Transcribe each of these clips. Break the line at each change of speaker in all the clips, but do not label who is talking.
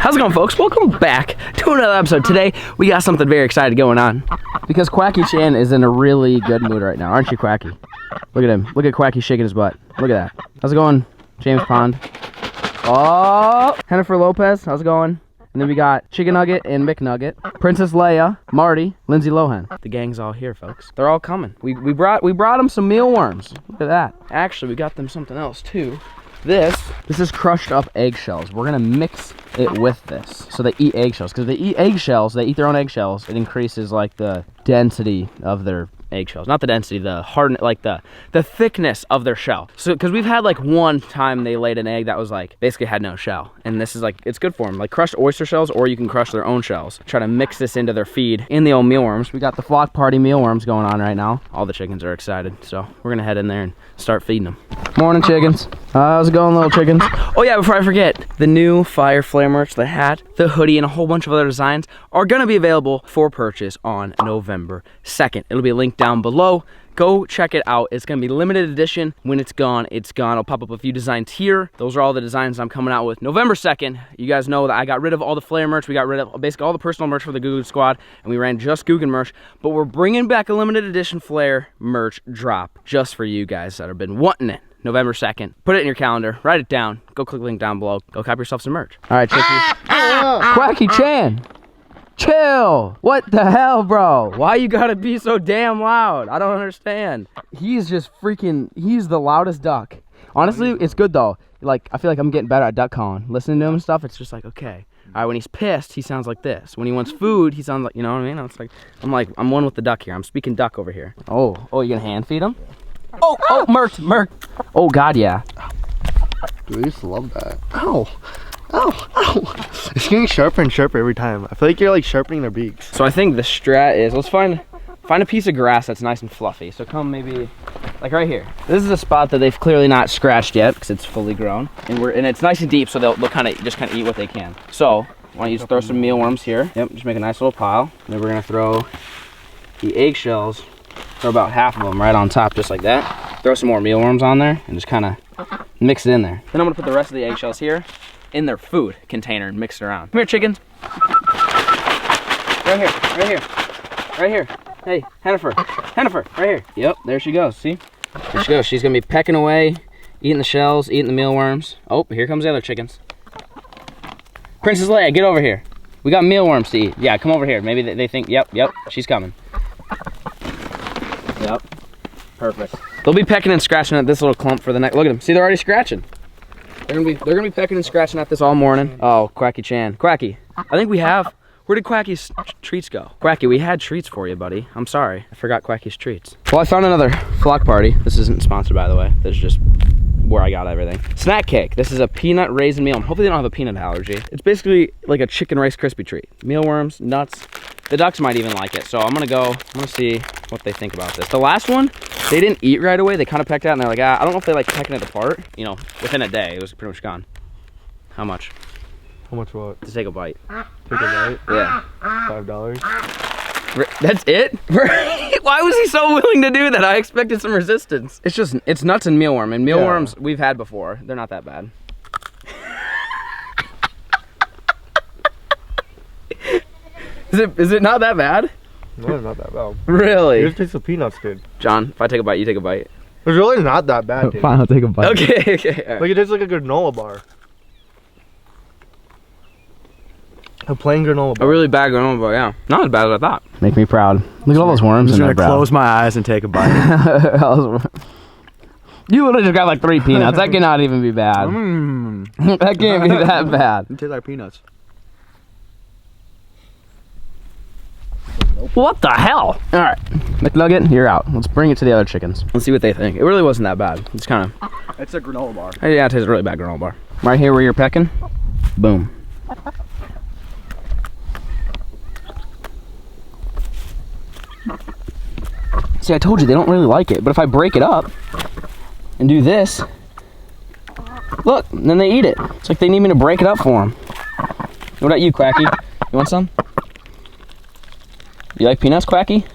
How's it going, folks? Welcome back to another episode. Today, we got something very exciting going on because Quacky Chan is in a really good mood right now. Aren't you, Quacky? Look at him. Look at Quacky shaking his butt. Look at that. How's it going, James Pond? Oh, Jennifer Lopez. How's it going? And then we got Chicken Nugget and McNugget, Princess Leia, Marty, Lindsay Lohan. The gang's all here, folks. They're all coming. We brought them some mealworms. Look at that. Actually, we got them something else too. This is crushed up eggshells. We're gonna mix it with this. So they eat eggshells. Because they eat eggshells, they eat their own eggshells. It increases like the density of their eggshells. Not the density, the hardness, like the thickness of their shell. So, because we've had like one time they laid an egg that was like, basically had no shell. And this is like, it's good for them. Like crushed oyster shells, or you can crush their own shells. Try to mix this into their feed in the old mealworms. We got the flock party mealworms going on right now. All the chickens are excited. So we're gonna head in there and start feeding them. Morning, chickens. How's it going, little chickens? Oh yeah, before I forget, the new FLAIR merch, the hat, the hoodie, and a whole bunch of other designs are gonna be available for purchase on November 2nd. It'll be linked down below. Go check it out. It's gonna be limited edition. When it's gone, it's gone. I'll pop up a few designs here. Those are all the designs I'm coming out with November 2nd. You guys know that I got rid of all the FLAIR merch. We got rid of basically all the personal merch for the Goo Goo Squad, and we ran just Goo Goo merch. But we're bringing back a limited edition FLAIR merch drop just for you guys that have been wanting it. November 2nd. Put it in your calendar. Write it down. Go click the link down below. Go copy yourself some merch. All right, chickies. Quacky Chan. Chill. What the hell, bro? Why you gotta be so damn loud? I don't understand. He's just freaking, he's the loudest duck. Honestly, it's good though. Like, I feel like I'm getting better at duck calling. Listening to him and stuff, it's just like, okay. All right, when he's pissed, he sounds like this. When he wants food, he sounds like, you know what I mean? It's like, I'm one with the duck here. I'm speaking duck over here. Oh, you gonna hand feed him? Oh, Merc. Oh, God, yeah.
Dude, I used to love that. Ow. It's getting sharper and sharper every time. I feel like you're like sharpening their beaks.
So I think the strat is, let's find a piece of grass that's nice and fluffy. So come maybe, like right here. This is a spot that they've clearly not scratched yet because it's fully grown. And it's nice and deep, so they'll kind of just eat what they can. So, why don't you just throw some mealworms here. Yep, just make a nice little pile. And then we're gonna throw the eggshells. Throw about half of them right on top, just like that. Throw some more mealworms on there and just kind of mix it in there. Then I'm gonna put the rest of the eggshells here in their food container and mix it around. Come here, chickens. Right here. Hey, Jennifer, right here. Yep, there she goes, see? There she goes. She's gonna be pecking away, eating the shells, eating the mealworms. Oh, here comes the other chickens. Princess Leia, get over here. We got mealworms to eat. Yeah, come over here. Maybe they think, yep, she's coming. Yep, perfect. They'll be pecking and scratching at this little clump for the next. Look at them. See, they're already scratching. They're gonna be pecking and scratching at this all morning. Oh, Quacky Chan. Quacky, I think we have. Where did Quacky's treats go? Quacky, we had treats for you, buddy. I'm sorry, I forgot Quacky's treats. Well, I found another flock party. This isn't sponsored, by the way. This is just where I got everything. Snack cake. This is a peanut raisin meal. Hopefully they don't have a peanut allergy. It's basically like a chicken Rice Krispie treat. Mealworms, nuts. The ducks might even like it. So I'm gonna see what they think about this. The last one, they didn't eat right away. They kind of pecked out and they're like, I don't know if they like pecking it apart. You know, within a day, it was pretty much gone. How much?
How much what?
To take a bite.
Take a bite?
Yeah.
$5.
That's it? Why was he so willing to do that? I expected some resistance. It's nuts and mealworm. And mealworms we've had before. They're not that bad. Is it not that bad?
No, it's not that bad.
Really?
It just tastes of peanuts, dude.
John, if I take a bite, you take a bite.
It's really not that bad, dude.
Fine, I'll take a bite.
Okay. Right.
Like, it tastes like a granola bar. A plain granola bar.
A really bad granola bar, yeah. Not as bad as I thought.
Make me proud. Look at all those worms in
I'm
there,
just gonna
bro.
close my eyes and take a bite.
You literally just got like 3 peanuts. That cannot even be bad. That can't be that bad.
It tastes like peanuts.
What the hell? All right, McNugget, you're out. Let's bring it to the other chickens.
Let's see what they think. It really wasn't that bad. It's kind of...
It's a granola bar.
Yeah, it tastes a really bad granola bar.
Right here where you're pecking. Boom. See, I told you they don't really like it, but if I break it up and do this, look, and then they eat it. It's like they need me to break it up for them. What about you, Quacky? You want some? You like peanuts, Quacky?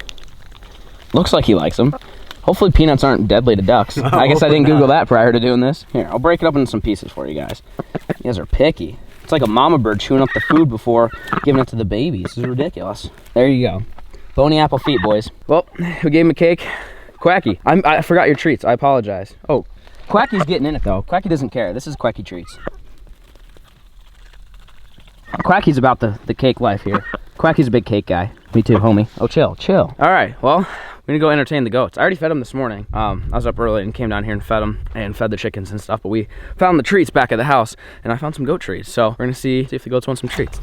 Looks like he likes them. Hopefully peanuts aren't deadly to ducks. I guess I didn't Google that prior to doing this. Here, I'll break it up into some pieces for you guys. You guys are picky. It's like a mama bird chewing up the food before giving it to the babies. This is ridiculous. There you go. Bony apple feet, boys. Well, we gave him a cake. Quacky, I forgot your treats. I apologize. Oh, Quacky's getting in it though. Quacky doesn't care. This is Quacky treats. Quacky's about the cake life here. Quacky's a big cake guy. Me too, homie. Oh, chill, chill. All right, well, we're gonna go entertain the goats. I already fed them this morning. I was up early and came down here and fed them and fed the chickens and stuff, but we found the treats back at the house and I found some goat treats. So we're gonna see if the goats want some treats.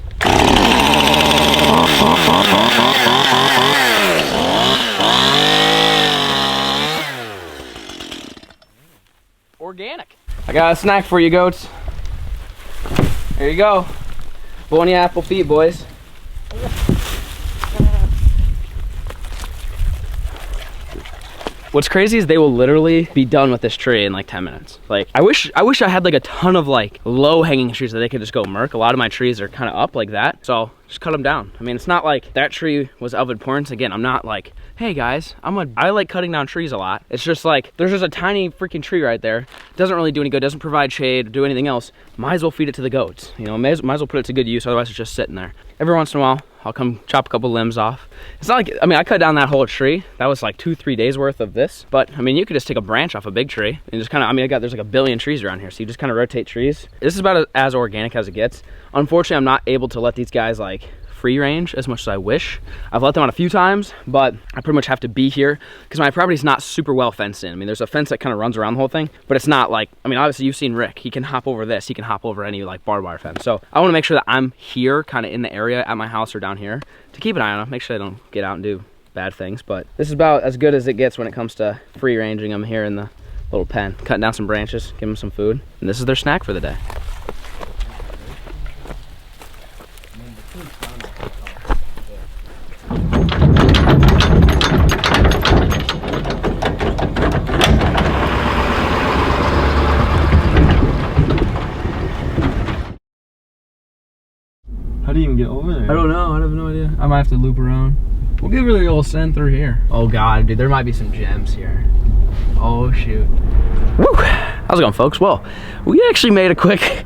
Organic. I got a snack for you goats. There you go. Bony apple feet, boys. What's crazy is they will literally be done with this tree in like 10 minutes. Like, I wish I had like a ton of like low hanging trees that they could just go murk. A lot of my trees are kind of up like that, so just cut them down. I mean, it's not like that tree was of importance. Again, I'm not like, hey guys, I like cutting down trees a lot. It's just like, there's just a tiny freaking tree right there. Doesn't really do any good, doesn't provide shade, do anything else. Might as well feed it to the goats. You know, might as well put it to good use, otherwise it's just sitting there. Every once in a while, I'll come chop a couple limbs off. It's not like, I mean, I cut down that whole tree. That was like 2-3 days worth of this. But I mean, you could just take a branch off a big tree and just kind of, I mean, there's like 1 billion trees around here. So you just kind of rotate trees. This is about as organic as it gets. Unfortunately, I'm not able to let these guys like free range as much as I wish. I've let them out a few times, but I pretty much have to be here because my property is not super well fenced in. I mean, there's a fence that kind of runs around the whole thing, but it's not like, I mean, obviously you've seen Rick. He can hop over this. He can hop over any like barbed wire fence. So I want to make sure that I'm here kind of in the area at my house or down here to keep an eye on them, make sure they don't get out and do bad things. But this is about as good as it gets when it comes to free ranging them here in the little pen, cutting down some branches, give them some food. And this is their snack for the day.
How do you even get over there?
I don't know. I have no idea. I might have to loop around. We'll give her the old send through here. Oh God, dude, there might be some gems here. Oh shoot. Woo! How's it going, folks? Well, we actually made a quick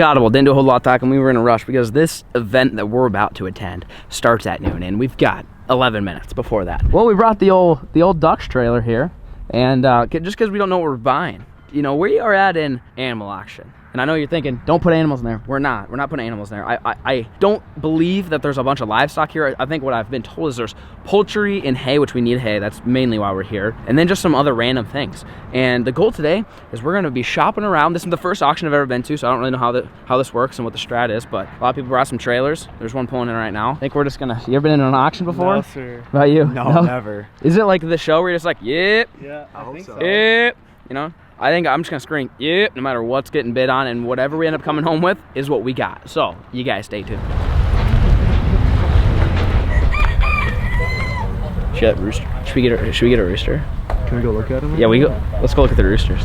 audible. Didn't do a whole lot talking. We were in a rush because this event that we're about to attend starts at noon, and we've got 11 minutes before that. Well, we brought the old Dutch trailer here, and just because we don't know what we're buying. You know, we are at an animal auction. And I know you're thinking, don't put animals in there. We're not putting animals in there. I don't believe that there's a bunch of livestock here. I think what I've been told is there's poultry and hay, which we need hay. That's mainly why we're here. And then just some other random things. And the goal today is we're gonna be shopping around. This is the first auction I've ever been to, so I don't really know how this works and what the strat is, but a lot of people brought some trailers. There's one pulling in right now. I think we're just gonna, you ever been in an auction before?
No, sir.
About you?
No, never.
Is it like the show where you're just like, yep,
Yeah, I think so.
yep, you know? I think I'm just gonna scream, yep, no matter what's getting bid on, and whatever we end up coming home with is what we got. So, you guys stay tuned. Should we get a rooster?
Can we go look at him?
Yeah, let's go look at the roosters.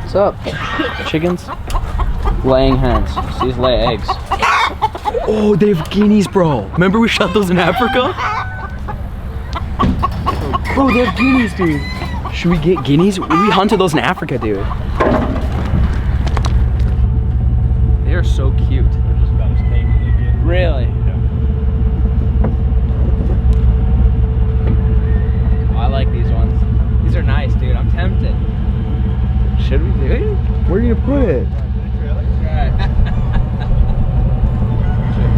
What's up? Chickens? Laying hens. These lay eggs.
Oh, they have guineas, bro. Remember we shot those in Africa? Bro, they have guineas, dude.
Should we get guineas? We hunted those in Africa, dude. They are so cute.
They're just about as tame as they get.
Really? Oh, I like these ones. These are nice, dude. I'm tempted. Should we do it?
Where are you gonna put it?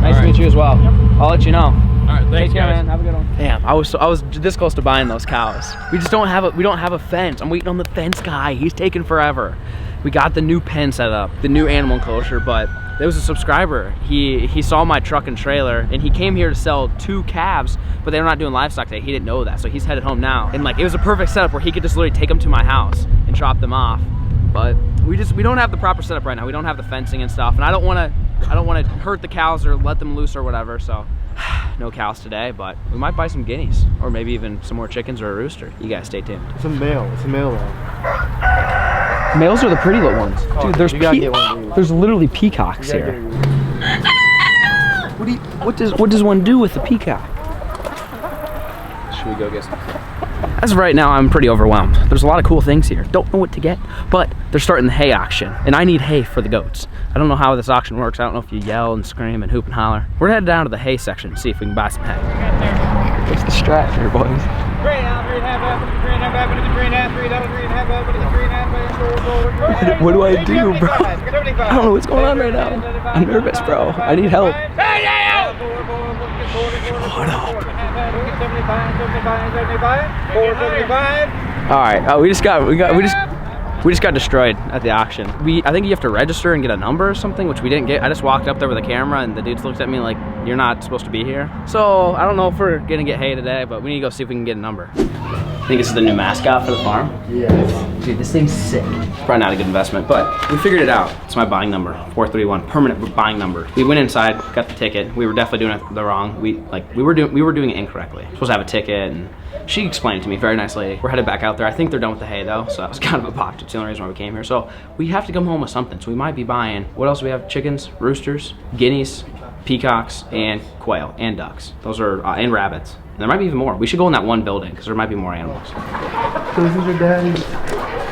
Nice to meet you as well. I'll let you know.
All right, thanks,
Take care,
guys.
man. Have a good one. Damn, I was this close to buying those cows. We just don't have a fence. I'm waiting on the fence guy. He's taking forever. We got the new pen set up, the new animal enclosure, but there was a subscriber. He saw my truck and trailer, and he came here to sell 2 calves, but they were not doing livestock today. He didn't know that, so he's headed home now. And like, it was a perfect setup where he could just literally take them to my house and drop them off. But we don't have the proper setup right now. We don't have the fencing and stuff, and I don't want to hurt the cows or let them loose or whatever. So no cows today, but we might buy some guineas or maybe even some more chickens or a rooster. You guys stay tuned.
It's a male. It's a male though.
Males are the pretty little ones. Dude,
you gotta get one of these.
there's literally peacocks here. What does one do with a peacock?
Should we go get some?
As of right now, I'm pretty overwhelmed. There's a lot of cool things here. Don't know what to get, but they're starting the hay auction, and I need hay for the goats. I don't know how this auction works. I don't know if you yell and scream and hoop and holler. We're headed down to the hay section and see if we can buy some hay.
What's the strat here, boys?
3.5, What do I do, bro? I don't know what's going on right now. I'm nervous, bro. I need help. Shut up.
All right, we just got destroyed at the auction. I think you have to register and get a number or something, which we didn't get. I just walked up there with a camera and the dudes looked at me like, you're not supposed to be here. So I don't know if we're gonna get hay today, but we need to go see if we can get a number. I think this is the new mascot for the farm.
Yeah.
Dude, this thing's sick. It's probably not a good investment, but we figured it out. It's my buying number, 431, permanent buying number. We went inside, got the ticket. We were definitely doing it the wrong. We were doing it incorrectly. Supposed to have a ticket, and she explained it to me, very nice lady. We're headed back out there. I think they're done with the hay though, so that was kind of a botch. It's the only reason why we came here. So we have to come home with something. So we might be buying, what else do we have? Chickens, roosters, guineas, peacocks, and quail, and ducks. Those are, and rabbits. And there might be even more. We should go in that one building, because there might be more animals.
Those are your daddies.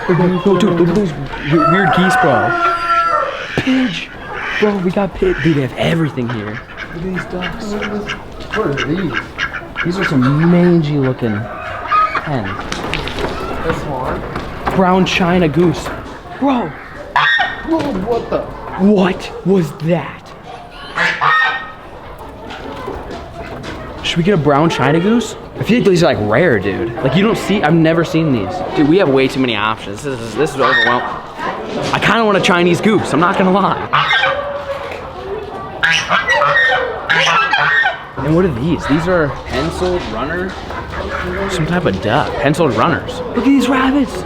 No, dude, look at those weird geese, bro. Pigeon. Bro, we got pigeon. Dude, they have everything here.
Look at these ducks. What are these?
These are some mangy looking hens.
That's one.
Brown China goose. Bro,
Whoa, what the?
what was that? Should we get a brown China goose? I feel like these are like rare, dude. Like you don't see, I've never seen these. Dude, we have way too many options. This is overwhelming. I kind of want a Chinese goose, I'm not gonna lie. And what are these? These are penciled runner, some type of duck. Penciled runners. Look at these rabbits.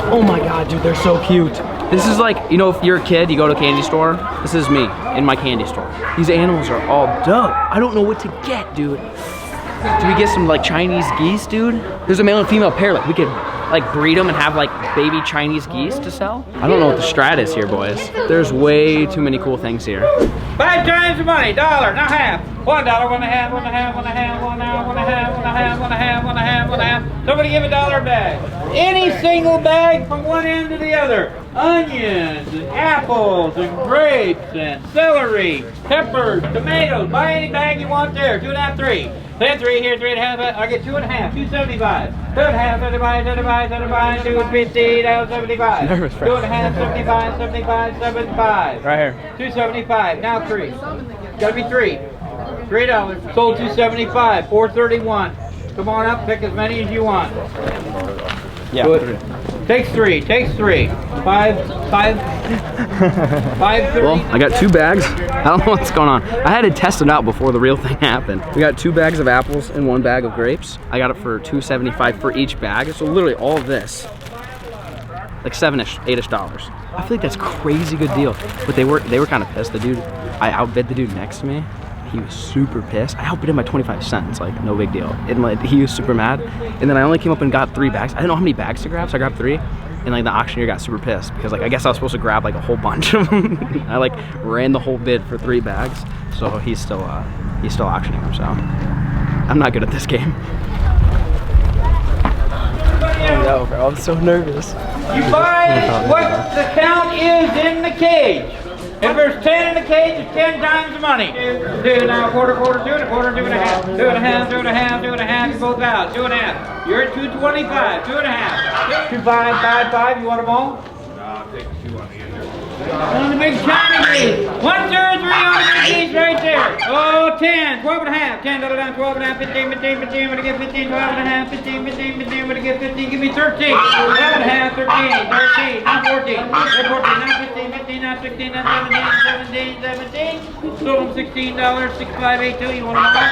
Oh my God, dude, they're so cute. This is like, you know, if you're a kid, you go to a candy store. This is me in my candy store. These animals are all dope. I don't know what to get, dude. Do we get some like Chinese geese, dude? There's a male and female pair. Like we could like breed them and have like baby Chinese geese to sell. I don't know what the strat is here, boys. There's way too many cool things here.
5 times the money, dollar, not half. $1, 1.5, 1.5, 1.5, 1.5. Somebody give $1 back. Any single bag from one end to the other. Onions and apples and grapes and celery, peppers, tomatoes. Buy any bag you want there. 2.5, 3. Then 3 here, 3.5. I get 2.5, 2.75. 2.5, 75, 75, 75, 2.50, that was 75. 2.5, 75, 75, 75.
Right here.
2.75. Now 3. Gotta be 3. $3. Sold 2.75. 4.31. Come on up, pick as many as you want.
Yeah.
Good. Takes 3. Takes 3. 5. 5.30.
Well, I got 2 bags. I don't know what's going on. I had to test it out before the real thing happened. We got 2 bags of apples and 1 bag of grapes. I got it for $2.75 for each bag. So literally all of this, like $7-ish, $8-ish. I feel like that's crazy good deal. But they were kind of pissed. The dude, I outbid the dude next to me. He was super pissed. I outbid him by 25 cents, like no big deal. And like he was super mad. And then I only came up and got 3 bags. I didn't know how many bags to grab, so I grabbed 3. And like the auctioneer got super pissed because like I guess I was supposed to grab like a whole bunch of them. I like ran the whole bid for 3 bags. So he's still auctioning them. So I'm not good at this game.
No, bro, I'm so nervous.
You buy what the count is in the cage. If there's 10 in the cage, it's 10 times the money. 2 now, quarter, 2.25, 2.5, 2.5, 2.5, 2.5, you both out, 2.5. You're at 2.25, 2.5. 2.5, 5, you want them all? No, I'll take 2 on the end there. On the big China geese. 1, 2, 3 on the geese right there. Oh, 10, 12.5, 10, down 12.5, 15, 15, 15, I'm gonna get 15, 12.5, 15, 15, 15, I'm gonna get 15, give me 13, 12.5, 13, 13, now 14, now 14, now 15, 15, now 16, now 17, 17, sold them $16, 6582, you want them all?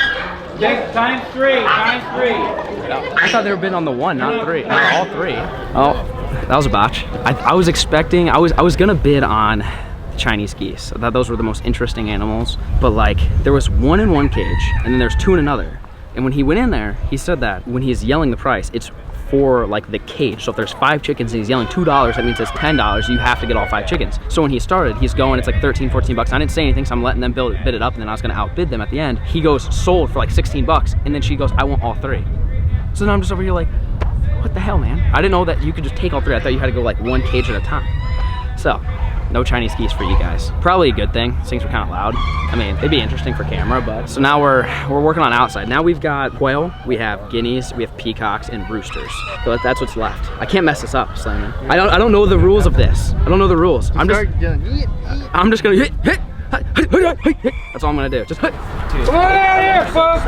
Take times 3, times 3.
I thought they were bidding on the 1, not 3, not all 3. Oh. That was a botch. I was expecting, I was gonna bid on Chinese geese. I thought those were the most interesting animals, but like there was 1 in 1 cage and then there's 2 in another. And when he went in there, he said that when he's yelling the price, it's for like the cage. So if there's 5 chickens and he's yelling $2, that means it's $10. You have to get all 5 chickens. So when he started, he's going, it's like 13, 14 bucks. I didn't say anything, so I'm letting them bid it up, and then I was gonna outbid them at the end. He goes, sold for like 16 bucks, and then she goes, I want all 3. So now I'm just over here like, what the hell, man? I didn't know that you could just take all 3. I thought you had to go like 1 cage at a time. So, no Chinese geese for you guys. Probably a good thing. These things are kind of loud. I mean, they'd be interesting for camera, but. So now we're working on outside. Now we've got quail, we have guineas, we have peacocks, and roosters. So that's what's left. I can't mess this up, Slayman. I don't know the rules of this. I don't know the rules. I'm just gonna hit. That's all I'm gonna do. Just hit.
Come on out here, folks.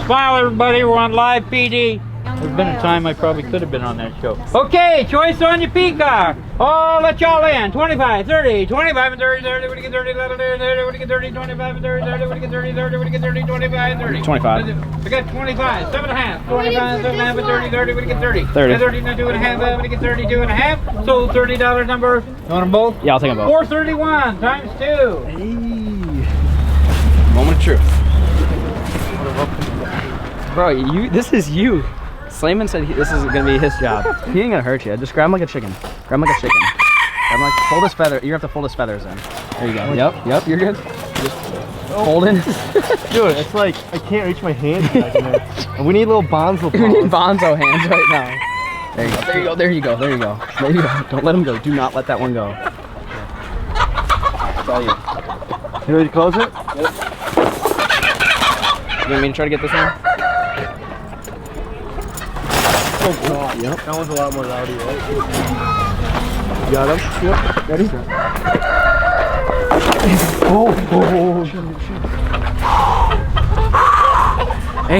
Smile, everybody. We're on live PD. There's been a time I probably could have been on that show. Okay, choice on your peacock. Oh, let y'all in. 25, 30, 25 and 30, 30, what do you get 30, 30, 30, what do you get 30, 25 and 30, 30, what do you get 30, 30, what do you get 30, 25 and 30.
25.
We got 25, 7.5, 25, 7.5 and 30, 30, what do you get 30?
30.
30, 2.5, what do you get 32.5? So $30 number. You want them both?
Yeah, I'll take them both.
431 times 2.
Hey. Moment of truth. Bro, this is you. Slayman said this is gonna be his job. He ain't gonna hurt you. Just grab him like a chicken. Grab him like a chicken. Grab him like, fold his feather. You have to fold his feathers in. There you go. Yep, you're good. Just fold in.
Dude, it's like I can't reach my hand back in there. And we need little bonzo paws.
We need bonzo hands right now. There you go. There you go. There you go. There you go. There you go. Don't let him go. Do not let that one go. That's all you.
You ready to close it?
Yep. You want me to try to get this one?
Oh god. Yep. That one's a lot more rowdy, right? You got him? Yep. Ready?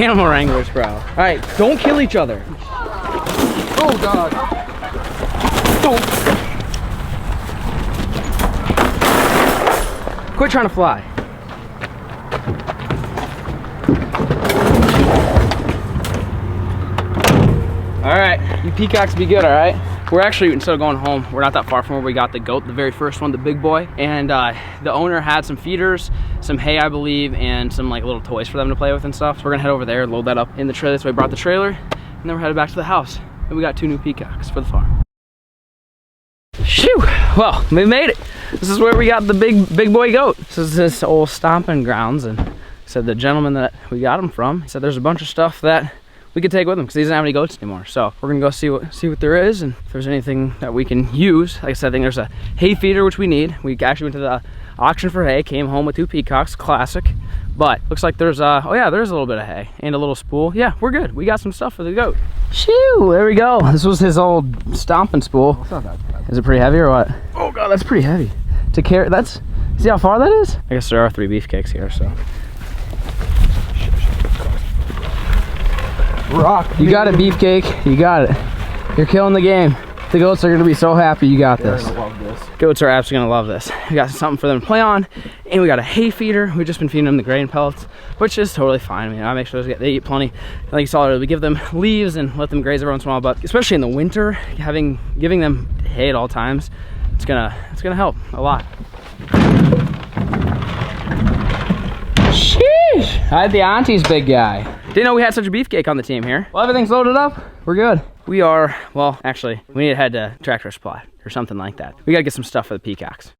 Animal wranglers, bro. All right, don't kill each other.
Oh god.
Don't. Quit trying to fly. All right, you peacocks be good, all right? We're actually, instead of going home, we're not that far from where we got the goat, the very first one, the big boy. And the owner had some feeders, some hay, I believe, and some like little toys for them to play with and stuff. So we're gonna head over there, load that up in the trailer. So we brought the trailer, and then we're headed back to the house. And we got 2 new peacocks for the farm. Shoo! Well, we made it. This is where we got the big boy goat. This is this old stomping grounds, and said the gentleman that we got him from, he said there's a bunch of stuff that we could take with him because he doesn't have any goats anymore. So we're gonna go see what there is, and if there's anything that we can use. Like I said, I think there's a hay feeder, which we need. We actually went to the auction for hay, came home with 2 peacocks, classic. But looks like there's oh yeah, there's a little bit of hay and a little spool. Yeah, we're good. We got some stuff for the goat. Shoo, there we go. This was his old stomping spool.
It's not that bad.
Is it pretty heavy or what? Oh god, that's pretty heavy. To carry, see how far that is? I guess there are 3 beefcakes here, so.
Rock.
You got it, beefcake. You got it. You're killing the game. The goats are gonna be so happy you got this.
I love this.
Goats are absolutely gonna love this. We got something for them to play on, and we got a hay feeder. We've just been feeding them the grain pellets, which is totally fine. I mean, I make sure they eat plenty. Like you saw earlier, we give them leaves and let them graze every once in a while, but especially in the winter, giving them hay at all times, it's gonna help a lot. Sheesh! Hi, the auntie's big guy. Didn't know we had such a beefcake on the team here. Well, everything's loaded up. We're good. We are, well, actually, we need to head to Tractor Supply or something like that. We gotta get some stuff for the peacocks.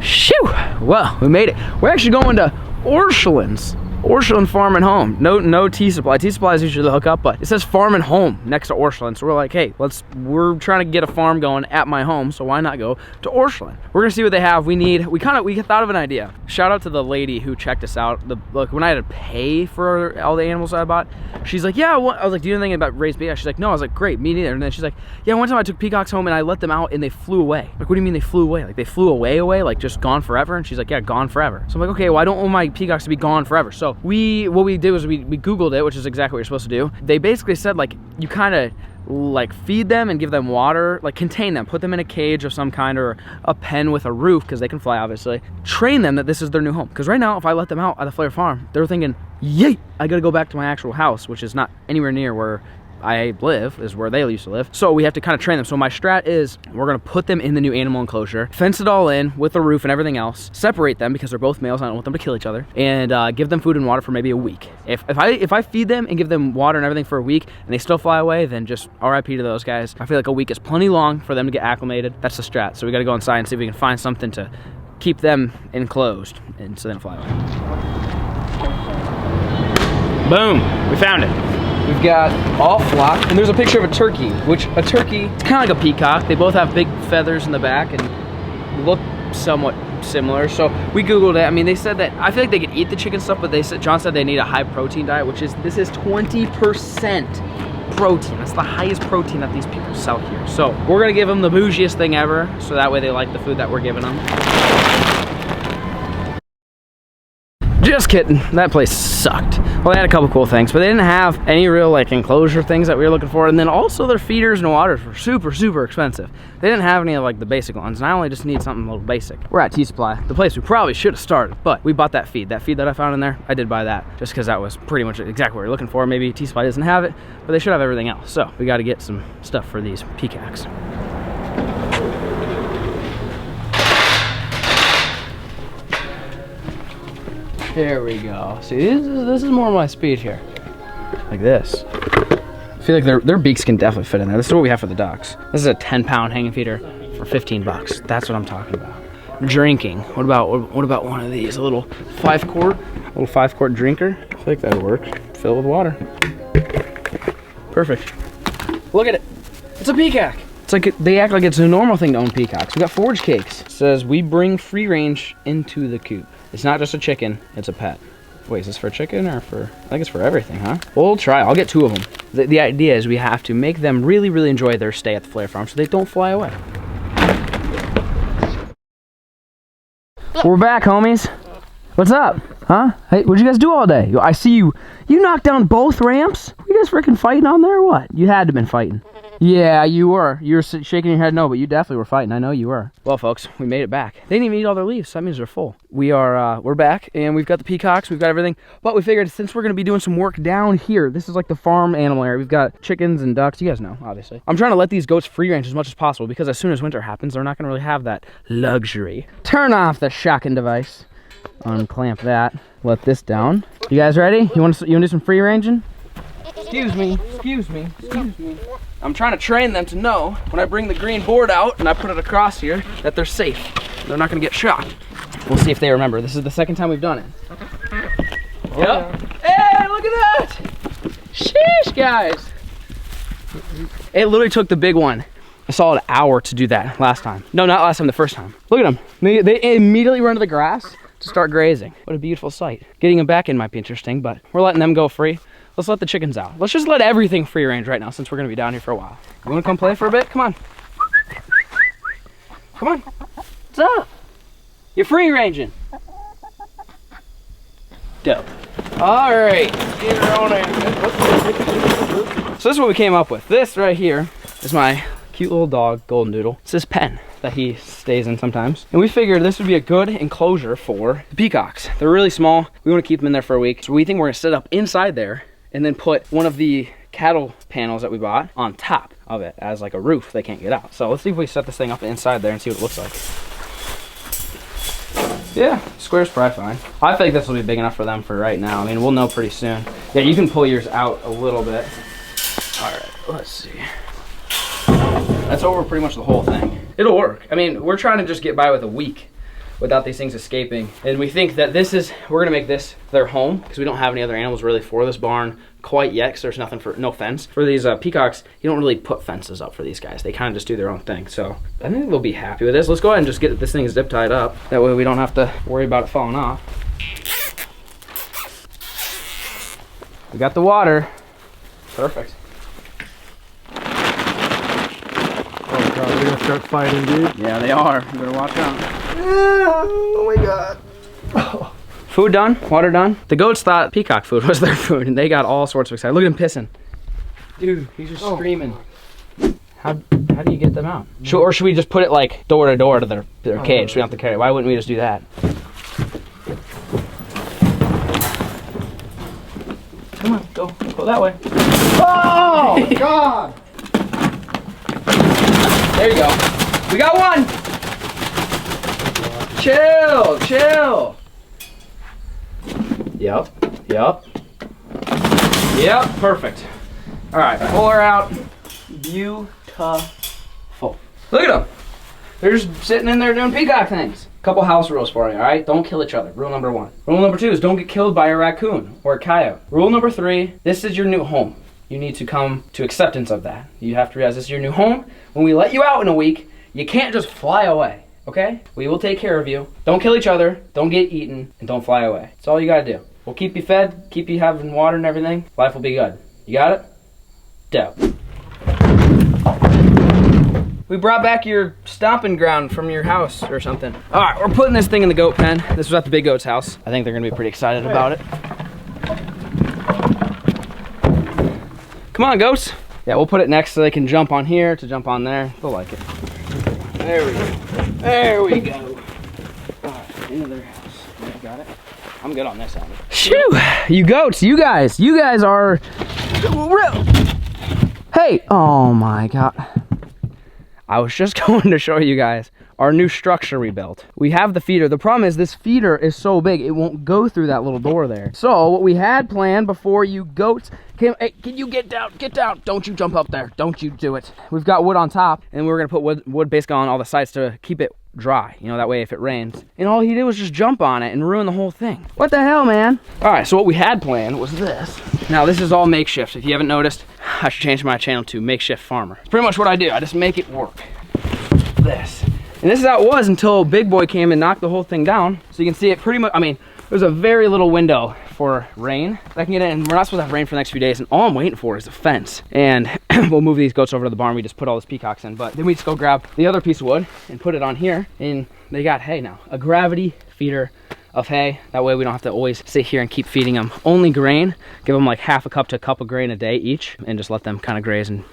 Shoo! Well, we made it. We're actually going to Orchland's. Orchland Farm and Home. No T-Supply. T-Supply is usually the hookup, but it says Farm and Home next to Orchland. So we're like, hey, we're trying to get a farm going at my home, so why not go to Orchland? We're gonna see what they have. We thought of an idea. Shout out to the lady who checked us out. Look, when I had to pay for all the animals I bought, she's like, yeah, I was like, do you know anything about raised peacocks? She's like, no. I was like, great, me neither. And then she's like, yeah, one time I took peacocks home and I let them out and they flew away. Like, what do you mean they flew away? Like, they flew away, like just gone forever? And she's like, yeah, gone forever. So I'm like, okay, well, I don't want my peacocks to be gone forever. So what we did was we Googled it, which is exactly what you're supposed to do. They basically said, like, you kind of like feed them and give them water, like contain them, put them in a cage of some kind or a pen with a roof, because they can fly, obviously. Train them that this is their new home. Because right now, if I let them out at the FLAIR farm, they're thinking, yay, I gotta go back to my actual house, which is not anywhere near where I live, is where they used to live. So we have to kind of train them. So my strat is we're gonna put them in the new animal enclosure, fence it all in with a roof and everything else, separate them because they're both males. I don't want them to kill each other, and give them food and water for maybe a week. If I feed them and give them water and everything for a week and they still fly away, then just RIP to those guys. I feel like a week is plenty long for them to get acclimated. That's the strat. So we got to go inside and see if we can find something to keep them enclosed and so then fly away. Boom, we found it. We've got all flock, and there's a picture of a turkey, which a turkey, it's kind of like a peacock. They both have big feathers in the back and look somewhat similar. So we Googled it. I mean, they said that, I feel like they could eat the chicken stuff, but John said they need a high protein diet, which is, this is 20% protein. That's the highest protein that these people sell here. So we're gonna give them the bougiest thing ever, so that way they like the food that we're giving them. Just kidding, that place sucked. Well, they had a couple cool things, but they didn't have any real like enclosure things that we were looking for. And then also their feeders and waters were super, super expensive. They didn't have any of like the basic ones, and I only just need something a little basic. We're at T-Supply, the place we probably should have started, but we bought that feed. That feed that I found in there, I did buy that just because that was pretty much exactly what we were looking for. Maybe T-Supply doesn't have it, but they should have everything else. So we got to get some stuff for these peacocks. There we go. See, this is more my speed here. Like this. I feel like their beaks can definitely fit in there. This is what we have for the ducks. This is a 10-pound hanging feeder for 15 bucks. That's what I'm talking about. Drinking. What about one of these? A little 5-quart drinker? I feel like that would work. Fill it with water. Perfect. Look at it. It's a peacock. It's like they act like it's a normal thing to own peacocks. We got forage cakes. It says we bring free range into the coop. It's not just a chicken, it's a pet. Wait, is this for chicken or for, I think it's for everything, huh? We'll try, I'll get 2 of them. The idea is we have to make them really, really enjoy their stay at the FLAIR farm so they don't fly away. We're back, homies. What's up? Huh? Hey, what'd you guys do all day? I see you knocked down both ramps? Were you guys freaking fighting on there or what? You had to have been fighting. Yeah, you were. You were shaking your head no, but you definitely were fighting. I know you were. Well, folks, we made it back. They didn't even eat all their leaves, so that means they're full. We're back, and we've got the peacocks, we've got everything. But we figured since we're gonna be doing some work down here, this is like the farm animal area. We've got chickens and ducks. You guys know, obviously. I'm trying to let these goats free range as much as possible because as soon as winter happens, they're not gonna really have that luxury. Turn off the shocking device. Unclamp that. Let this down. You guys ready? You want to do some free ranging? Excuse me. I'm trying to train them to know when I bring the green board out and I put it across here that they're safe. They're not gonna get shocked. We'll see if they remember. This is the second time we've done it. Oh, yep. Yeah. Hey, look at that! Sheesh, guys. It literally took the big one a solid hour to do that last time. No, not last time, the first time. Look at them. They immediately run to the grass to start grazing. What a beautiful sight. Getting them back in might be interesting, but we're letting them go free. Let's let the chickens out. Let's just let everything free range right now since we're gonna be down here for a while. You wanna come play for a bit? Come on. Come on. What's up? You're free ranging. Dope. All right. So this is what we came up with. This right here is my cute little dog, Golden Doodle. It's his pen that he stays in sometimes. And we figured this would be a good enclosure for the peacocks. They're really small. We wanna keep them in there for a week. So we think we're gonna set up inside there and then put one of the cattle panels that we bought on top of it as like a roof. They can't get out. So let's see if we set this thing up inside there and see what it looks like. Yeah, square's probably fine. I think this will be big enough for them for right now. I mean, we'll know pretty soon. Yeah, you can pull yours out a little bit. All right, let's see. That's over pretty much the whole thing. It'll work. I mean, we're trying to just get by with a week without these things escaping. And we think that we're gonna make this their home because we don't have any other animals really for this barn quite yet because there's no fence. For these peacocks, you don't really put fences up for these guys. They kind of just do their own thing. So I think they'll be happy with this. Let's go ahead and just get this thing zip tied up. That way we don't have to worry about it falling off. We got the water. Perfect.
Oh god, they're gonna start fighting, dude.
Yeah, they are. You better watch out.
Oh my god. Oh.
Food done, water done. The goats thought peacock food was their food and they got all sorts of excited. Look at him pissing. Dude, he's just screaming. How do you get them out? Or should we just put it like door to door to their cage so we don't have to carry it? Why wouldn't we just do that? Come on, go that way.
Oh god!
There you go. We got one! Chill. Yep, perfect. All right, pull her out. Beautiful. Look at them. They're just sitting in there doing peacock things. Couple house rules for you, all right? Don't kill each other, rule number 1. Rule number 2 is don't get killed by a raccoon or a coyote. Rule number 3, this is your new home.
you need to come to acceptance of that. You have to realize this is your new home. When we let you out in a week, you can't just fly away, okay? We will take care of you. Don't kill each other, don't get eaten, and don't fly away. That's all you gotta do. We'll keep you fed, keep you having water and everything. Life will be good. You got it? Dope. We brought back your stomping ground from your house or something. All right, we're putting this thing in the goat pen. This was at the big goat's house. I think they're gonna be pretty excited about it. Come on, goats. Yeah, we'll put it next so they can jump on here to jump on there. They'll like it. There we go. There we go. All right, into their house. You got it? I'm good on this end.
Shoo! You goats, you guys are real. Hey, oh my God. I was just going to show you guys our new structure we built. We have the feeder. The problem is this feeder is so big, it won't go through that little door there. So what we had planned before you goats came, hey, can you get down? Get down. Don't you jump up there. Don't you do it. We've got wood on top, and we're gonna put wood basically on all the sides to keep it dry. You know, that way if it rains. And all he did was just jump on it and ruin the whole thing. What the hell, man? All right, so what we had planned was this. Now this is all makeshift. If you haven't noticed, I should change my channel to Makeshift Farmer. It's pretty much what I do. I just make it work. This. And this is how it was until Big Boy came and knocked the whole thing down. So you can see it pretty much, I mean, there's a very little window for rain that I can get in. We're not supposed to have rain for the next few days, and all I'm waiting for is a fence. And we'll move these goats over to the barn. We just put all these peacocks in, but then we just go grab the other piece of wood and put it on here, and they got hay now. A gravity feeder of hay. That way we don't have to always sit here and keep feeding them only grain. Give them like half a cup to a cup of grain a day each, and just let them kind of graze and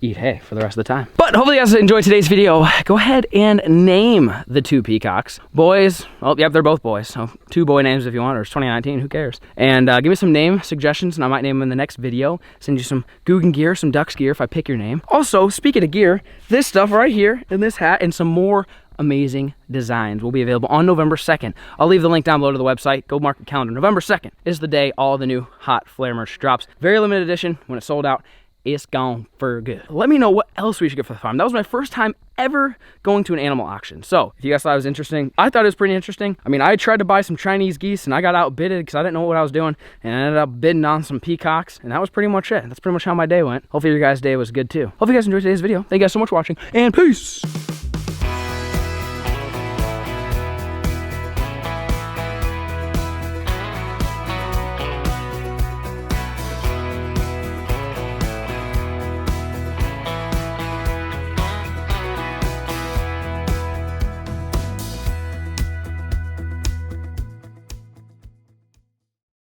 eat hay for the rest of the time. But hopefully you guys enjoyed today's video. Go ahead and name the two peacocks. Boys, well, yep, they're both boys. So 2 boy names if you want, or it's 2019, who cares? And give me some name suggestions, and I might name them in the next video. Send you some Guggen gear, some Ducks gear if I pick your name. Also, speaking of gear, this stuff right here, and this hat, and some more amazing designs will be available on November 2nd. I'll leave the link down below to the website. Go mark the calendar. November 2nd is the day all the new hot FLAIR merch drops. Very limited edition. When it's sold out, it's gone for good. Let me know what else we should get for the farm. That was my first time ever going to an animal auction. So if you guys thought it was interesting, I thought it was pretty interesting. I mean, I tried to buy some Chinese geese and I got outbidded because I didn't know what I was doing, and I ended up bidding on some peacocks, and that was pretty much it. That's pretty much how my day went. Hopefully your guys' day was good too. Hope you guys enjoyed today's video. Thank you guys so much for watching, and peace.